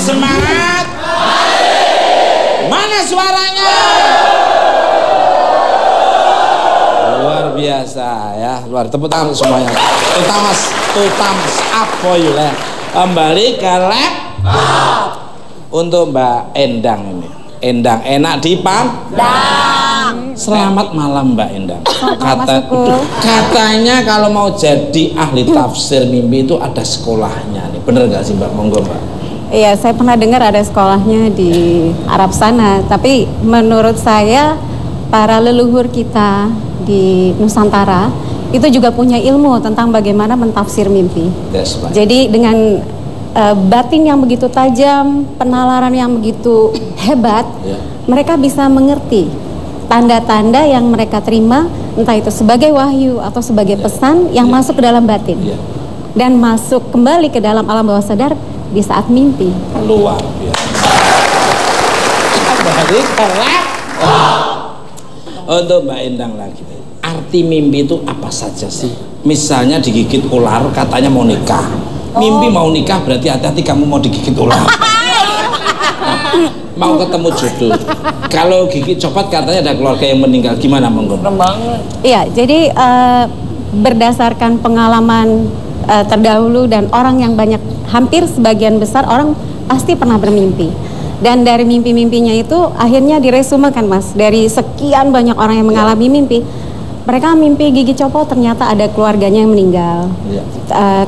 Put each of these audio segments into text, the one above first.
semangat? Mana suaranya? Luar biasa ya, luar tepuk tangan semuanya. Tutams apa ya? Kembali ke laptop untuk Mbak Endang ini. Endang enak dipandang. Selamat malam Mbak Endang. Katanya kalau mau jadi ahli tafsir mimpi itu ada sekolahnya nih. Bener gak sih Mbak? Monggo Mbak. Iya, saya pernah dengar ada sekolahnya di Arab sana. Tapi menurut saya para leluhur kita di Nusantara itu juga punya ilmu tentang bagaimana mentafsir mimpi. Jadi dengan batin yang begitu tajam, penalaran yang begitu hebat, mereka bisa mengerti tanda-tanda yang mereka terima, entah itu sebagai wahyu atau sebagai pesan yang masuk ke dalam batin dan masuk kembali ke dalam alam bawah sadar di saat mimpi. Luar biasa. Untuk Mbak Endang lagi, arti mimpi itu apa saja sih? Misalnya digigit ular, katanya mau nikah. Mimpi mau nikah berarti hati-hati kamu mau digigit ular. Mau ketemu jodoh. Kalau gigit copot katanya ada keluarga yang meninggal. Gimana monggo? Iya, jadi berdasarkan pengalaman terdahulu dan orang yang banyak, hampir sebagian besar orang pasti pernah bermimpi. Dan dari mimpi-mimpinya itu akhirnya diresumekan Mas. Dari sekian banyak orang yang mengalami mimpi, mereka mimpi gigit copot ternyata ada keluarganya yang meninggal.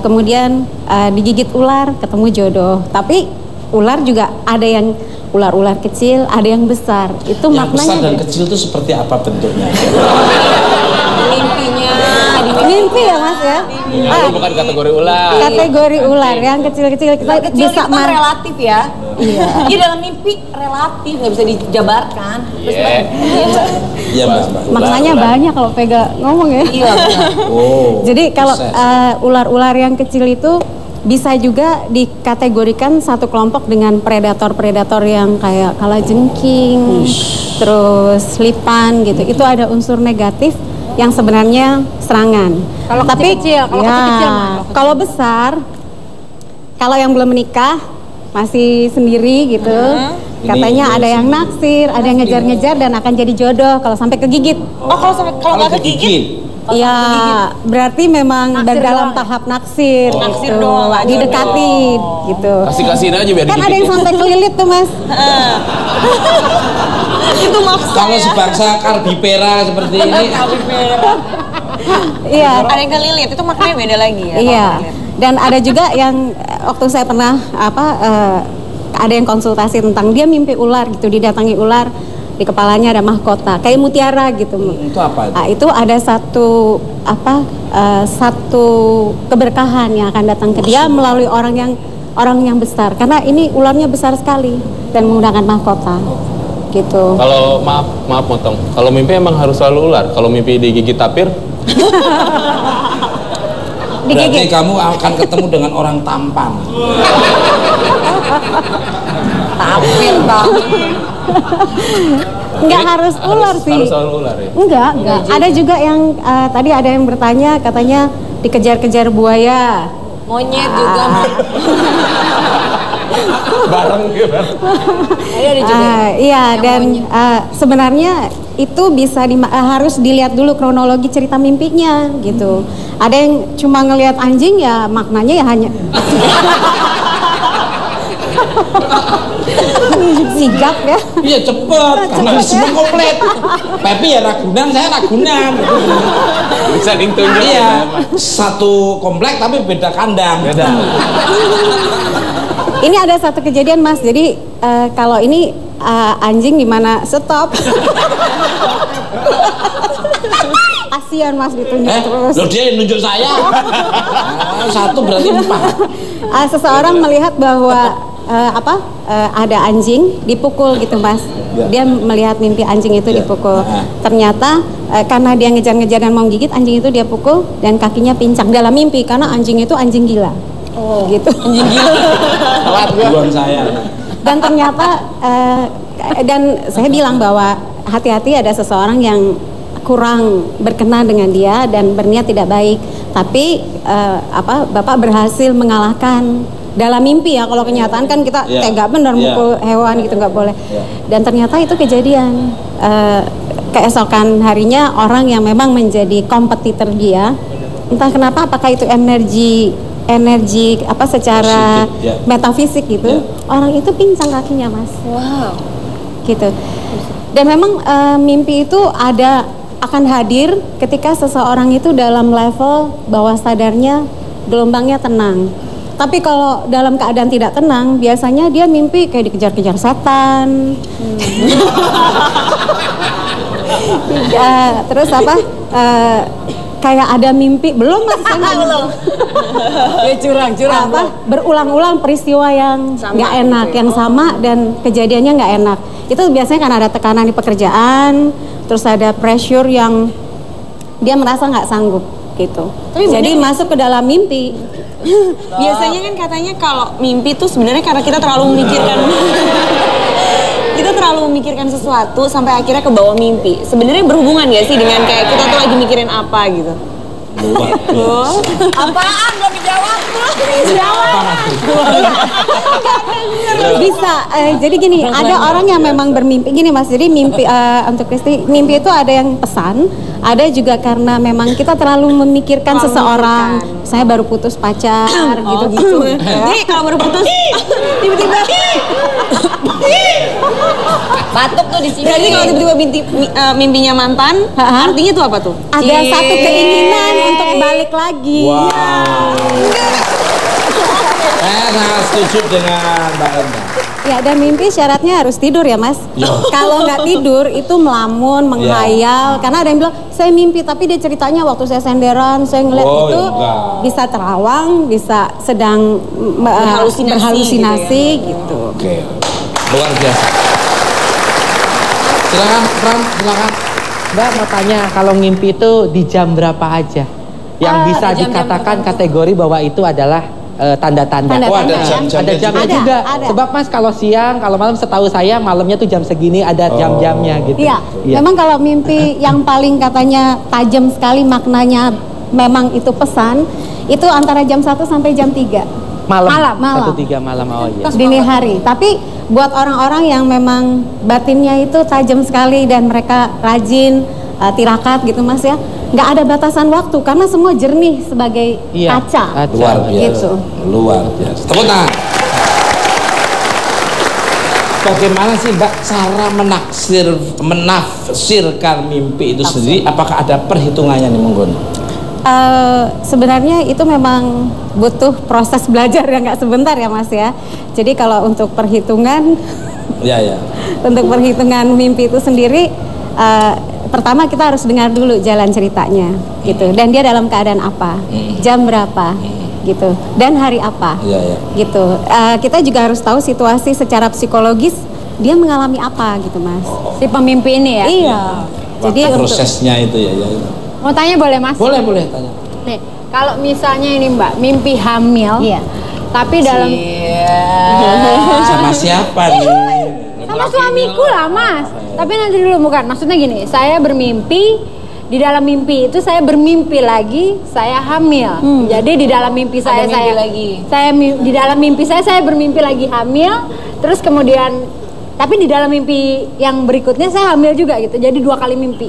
Kemudian digigit ular ketemu jodoh. Tapi ular juga ada yang ular-ular kecil, ada yang besar. Itu yang maknanya besar dan kecil itu seperti apa bentuknya? Mimpinya mimpi ya Mas ya. Bukan kategori ular. Kategori ular yang kecil-kecil kita kecil bisa itu relatif ya. Iya. Jadi dalam mimpi relatif, nggak bisa dijabarkan. Iya Mbak. Maknanya banyak kalau Vega ngomong ya. Iya. Jadi kalau ular-ular yang kecil itu bisa juga dikategorikan satu kelompok dengan predator-predator yang kayak kalajengking, terus lipan gitu. Itu ada unsur negatif yang sebenarnya serangan. Kalau kecil, kalau besar, kalau yang belum menikah masih sendiri gitu, katanya ada yang naksir, ada yang ngejar-ngejar dan akan jadi jodoh kalau sampai kegigit. Kalau nggak kegigit? Iya, berarti memang dalam tahap naksir, naksir gitu, doang, didekatin, gitu. Kasih-kasihin aja biar kan dikit. ada yang sampai kelilit tuh Mas. Itu maksudnya. Kalau sebangsa Carbipera seperti ini. Iya. Ada yang kelilit, itu maknanya beda lagi ya. Iya. Dan ada juga yang waktu saya pernah ada yang konsultasi tentang dia mimpi ular gitu, didatangi ular. Di kepalanya ada mahkota kayak mutiara gitu. Itu apa itu? Itu ada satu keberkahan yang akan datang ke dia melalui orang yang besar, karena ini ularnya besar sekali dan menggunakan mahkota gitu. Kalau maaf motong. Kalau mimpi emang harus selalu ular. Kalau mimpi digigit tapir? Berarti kamu akan ketemu dengan orang tampan. Tapir banget. Enggak harus ular sih. Harus selalu ular ya? Enggak. Ada juga yang tadi ada yang bertanya, katanya dikejar-kejar buaya. Monyet juga. Bareng gitu. Ada juga. Iya, dan sebenarnya itu bisa harus dilihat dulu kronologi cerita mimpinya gitu. Ada yang cuma ngelihat anjing ya maknanya ya hanya sigap ya. Iya cepet, karena semua komplit. Pepi ya Ragunan, saya Ragunan. Bisa ditunjuk. Iya, satu komplek tapi beda kandang. Beda. Ini ada satu kejadian Mas, jadi kalau ini anjing di mana stop. Kasian Mas ditunjuk terus. Loh dia yang nunjuk saya. Satu berarti 4. Seseorang melihat bahwa ada anjing dipukul gitu Mas. Dia melihat mimpi anjing itu dipukul. Ternyata karena dia ngejar-ngejar dan mau gigit anjing itu, dia pukul dan kakinya pincang dalam mimpi karena anjing itu anjing gila. Gitu. Anjing gila. Buang saya. Dan ternyata dan saya bilang bahwa hati-hati, ada seseorang yang kurang berkenan dengan dia dan berniat tidak baik, tapi Bapak berhasil mengalahkan dalam mimpi ya. Kalau kenyataan kan kita tega bener mukul hewan gitu, nggak boleh. Dan ternyata itu kejadian. Keesokan harinya orang yang memang menjadi kompetitor dia, entah kenapa, apakah itu energi apa secara metafisik gitu, orang itu pincang kakinya, Mas. Wow. Gitu. Dan memang mimpi itu akan hadir ketika seseorang itu dalam level bawah sadarnya gelombangnya tenang. Tapi kalau dalam keadaan tidak tenang, biasanya dia mimpi kayak dikejar-kejar setan. Terus apa? Kayak ada mimpi, belum lah belum. Ya curang. Berulang-ulang peristiwa yang nggak enak, gitu. yang sama dan kejadiannya nggak enak. Itu biasanya karena ada tekanan di pekerjaan, terus ada pressure yang dia merasa nggak sanggup gitu. Jadi masuk ke dalam mimpi. Biasanya kan katanya kalau mimpi tuh sebenarnya karena kita terlalu memikirkan sesuatu sampai akhirnya ke bawah mimpi. Sebenarnya berhubungan gak sih dengan kayak kita tuh lagi mikirin apa gitu? Apaan? Belum dijawab. Bisa. Jadi gini, ada orang yang memang bermimpi gini, Mas. Jadi mimpi untuk Kristi, mimpi itu ada yang pesan, ada juga karena memang kita terlalu memikirkan seseorang. Saya baru putus pacar gitu-gitu. Jadi kalau baru putus tiba-tiba batuk tuh di sini. Jadi kalau tiba-tiba mimpinya mantan, artinya tuh apa tuh? Ada satu keinginan untuk balik lagi. Saya sangat setuju dengan Mbak Enda. Ya, dan mimpi syaratnya harus tidur ya, Mas. Kalau nggak tidur itu melamun, menghayal. Karena ada yang bilang saya mimpi, tapi dia ceritanya waktu saya senderan, saya ngeliat itu bisa terawang, bisa sedang berhalusinasi gitu. Oke, luar biasa. Silakan, Pram, silakan. Mbak mau tanya, kalau mimpi itu di jam berapa aja? Yang bisa dikatakan kategori bahwa itu adalah tanda-tanda. Oh, ada jamnya juga. Ada. Sebab Mas kalau siang, kalau malam setahu saya malamnya tuh jam segini ada jam-jamnya gitu. Iya. Memang kalau mimpi yang paling katanya tajam sekali maknanya memang itu pesan, itu antara jam 1 sampai jam 3. Malam. 1-3 malam. Oh iya. Dini hari. Tapi buat orang-orang yang memang batinnya itu tajam sekali dan mereka rajin tirakat gitu, Mas ya. Nggak ada batasan waktu karena semua jernih sebagai kaca. Luar biasa. Gitu. Luar biasa. Tepuk tangan. Bagaimana sih Mbak cara menafsirkan mimpi itu sendiri? Apakah ada perhitungannya nih, Monggon? Sebenarnya itu memang butuh proses belajar yang nggak sebentar ya, Mas ya. Jadi kalau untuk perhitungan, untuk perhitungan mimpi itu sendiri, pertama kita harus dengar dulu jalan ceritanya, gitu. Dan dia dalam keadaan apa, jam berapa, gitu. Dan hari apa, gitu. Kita juga harus tahu situasi secara psikologis dia mengalami apa, gitu, Mas. Si pemimpi ini ya. Iya. Jadi prosesnya itu ya. Mau tanya boleh, Mas? Boleh tanya. Nih, kalau misalnya ini Mbak, mimpi hamil, tapi dalam sama siapa nih? sama suamiku lah, Mas. Tapi nanti dulu, bukan. Maksudnya gini, saya bermimpi, di dalam mimpi itu saya bermimpi lagi saya hamil. Jadi di dalam mimpi saya di dalam mimpi saya bermimpi lagi hamil, terus kemudian tapi di dalam mimpi yang berikutnya saya hamil juga gitu. Jadi 2 kali mimpi.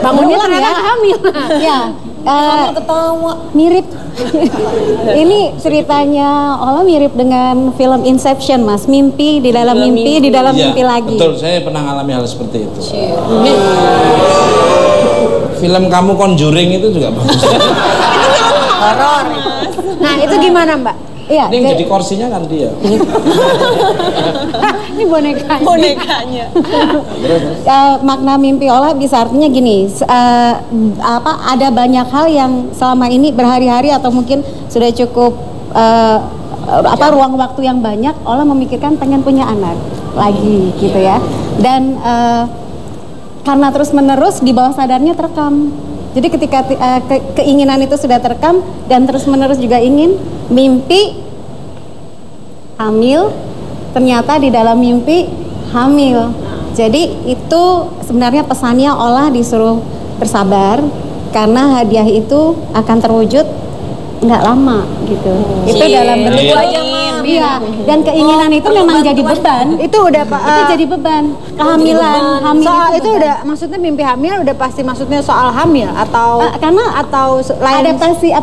Bangunnya ternyata nggak hamil. Ya. Ketawa. Mirip. Ini ceritanya Ola mirip dengan film Inception, Mas. Mimpi di dalam mimpi, di dalam mimpi lagi. Betul, saya pernah ngalami hal seperti itu. Film kamu Conjuring itu juga bagus. Horor. Nah, itu gimana, Mbak? Iya. Ini yang jadi kursinya kan dia. Ini bonekanya. Makna mimpi Ola bisa artinya gini, ada banyak hal yang selama ini berhari-hari atau mungkin sudah cukup ruang waktu yang banyak, Ola memikirkan pengen punya anak lagi gitu ya. Dan karena terus-menerus di bawah sadarnya terekam. Jadi ketika keinginan itu sudah terekam dan terus-menerus juga ingin mimpi hamil, ternyata di dalam mimpi hamil. Jadi itu sebenarnya pesannya Ola disuruh bersabar karena hadiah itu akan terwujud nggak lama gitu. Itu dalam bentuk Iya, dan keinginan itu memang jadi beban. Itu udah Pak. Itu jadi beban. Kehamilan, hamil Soal itu beban. udah maksudnya mimpi hamil udah pasti maksudnya soal hamil atau karena atau lain adaptasi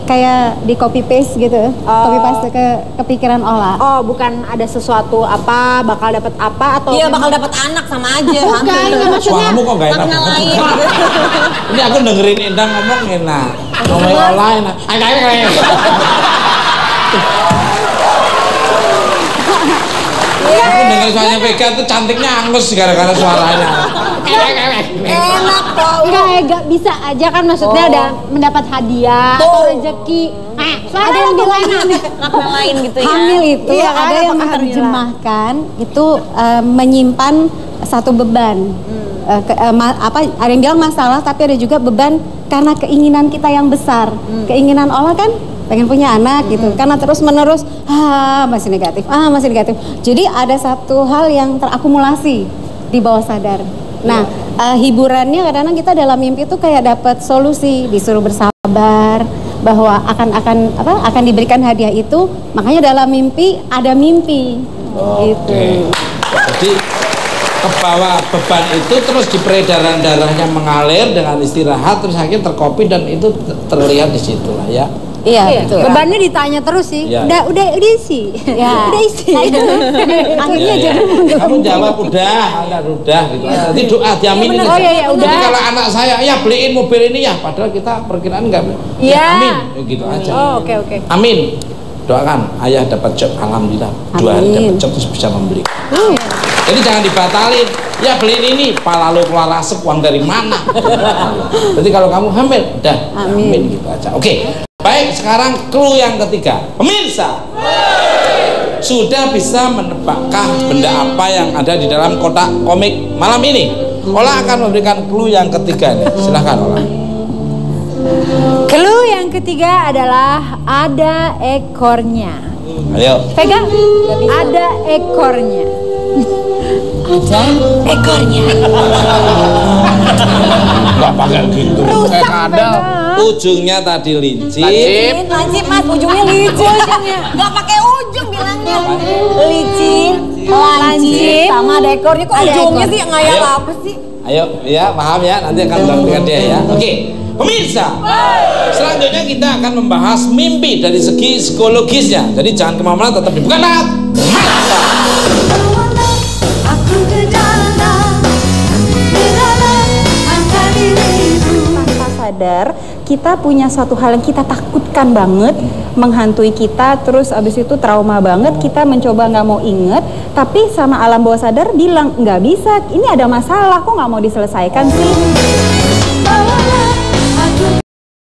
kayak di copy paste gitu. Copy paste ke kepikiran Ola. Oh, bukan ada sesuatu apa bakal dapat apa atau Iya bakal dapat anak sama aja. Bukan, nggak maksudnya Suaramu kok gak enak makna banget lain. juga. Ini aku dengerin Endang ngomong enak. Ngomongin Ola enak. Aku dengerin suaranya Vega tuh cantiknya angus gara-gara suaranya. Enak kok. enggak bisa aja kan maksudnya ada mendapat hadiah atau rezeki. Ada yang bilang Makna lain gitu ya. hamil itu Iya kan, ada yang apakah menerjemahkan itu menyimpan satu beban. Ada yang bilang masalah tapi ada juga beban karena keinginan kita yang besar. Keinginan Ola kan pengen punya anak gitu karena terus menerus masih negatif jadi ada satu hal yang terakumulasi di bawah sadar. Nah hiburannya kadang-kadang kita dalam mimpi itu kayak dapat solusi, disuruh bersabar bahwa akan diberikan hadiah itu, makanya dalam mimpi ada mimpi gitu. Jadi kebawa beban itu terus di peredaran darahnya mengalir dengan istirahat terus akhirnya terkopi dan itu terlihat di situ lah ya. Iya, betul. Bebannya ditanya terus sih. Iya. Udah isi. Ya. Udah isi. Akhirnya Ya, jadi kamu jawab udah gitu. Nanti doa diaminin. Oh iya, udah. Jadi kalau anak saya ya beliin mobil ini ya, padahal kita perkiraan enggak. Iya. Amin, gitu aja. Oh, oke. Amin. Doakan ayah dapat job, alhamdulillah. 2 hari dapat job terus bisa membeli. Jadi jangan dibatalin. Ya beliin ini, pala lu keluar asap, uang dari mana? Jadi kalau kamu hamil, udah amin gitu aja. Oke. Baik, sekarang clue yang ketiga. Pemirsa, sudah bisa menebakkah benda apa yang ada di dalam kotak komik malam ini? Ola akan memberikan clue yang ketiga nih. Silahkan Ola. Clue yang ketiga adalah ada ekornya. Ayo. Pegang. Ada ekornya. Ada ekornya. Nggak pakai gitu. Kayak kadal. Ujungnya tadi lincip. Lancip mas, ujungnya licin. Gak pakai ujung bilangnya. Licin, lancip, sama ada ekornya. Kok ujungnya sih ngayal Ayo. apa sih? Ayo, ya paham ya. Nanti akan dengan dia ya. Oke, pemirsa. Selanjutnya kita akan membahas mimpi dari segi psikologisnya. Jadi jangan kemana-mana, tetap dibuka banget. Tanpa sadar kita punya suatu hal yang kita takutkan banget menghantui kita, terus abis itu trauma banget, kita mencoba nggak mau inget, tapi sama alam bawah sadar bilang nggak bisa, ini ada masalah kok nggak mau diselesaikan sih.